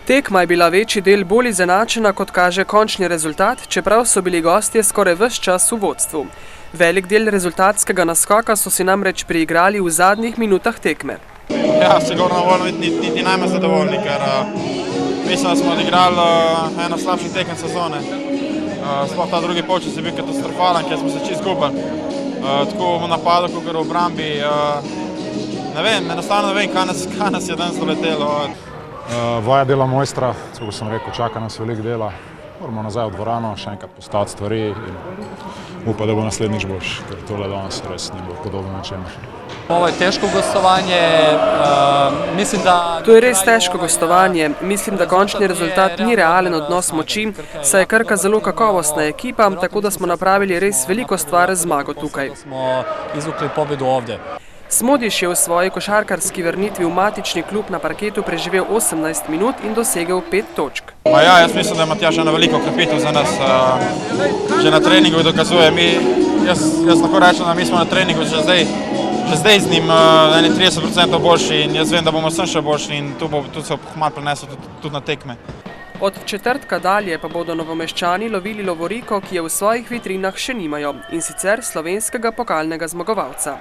Tekma je bila večji del bolj izenačena, kot kaže končni rezultat, čeprav so bili gostje skoraj ves čas v vodstvu. Velik del rezultatskega naskoka so si namreč priigrali v zadnjih minutah tekme. Ja, sigurno volimo niti najmanj zadovoljni, ker mislim, da smo odigrali eno slabših tekem sezone. Sploh ta drugi polčas je bil katastrofalen, ker smo se čisto izgubili. Tako v napadu, kot v obrambi. Ne vem, enostavno ne vem, kaj nas je danes doletelo. Vaja dela mojstra, kot sem rekel, čaka nas veliko dela. Moramo nazaj v dvorano, še enkrat postaviti stvari in upam, da bo naslednjič boljši, ker tole danes res ni bilo podobno ničemer. Ovo je težko gostovanje, mislim da... To je res težko gostovanje. Mislim, da končni rezultat ni realen odnos moči, saj je Krka zelo kakovostna ekipa, tako da smo napravili res veliko stvar z zmago tukaj. Smo izvukli pobedu ovdje. Smodiš je v svoji košarkarski vrnitvi v matični klub na parketu preživel 18 minut in dosegel 5 točk. Ja, jaz mislim, da je Matjaž ena veliko okrepitev za nas. Že na treningu dokazuje. Jaz lahko rečem, da mi smo na treningu že zdaj z njim 30% boljši in jaz vem, da bomo vsem še boljši in tu se malo prenesel tudi na tekme. Od četrtka dalje pa bodo Novomeščani lovili lovoriko, ki je v svojih vitrinah še nimajo, in sicer slovenskega pokalnega zmagovalca.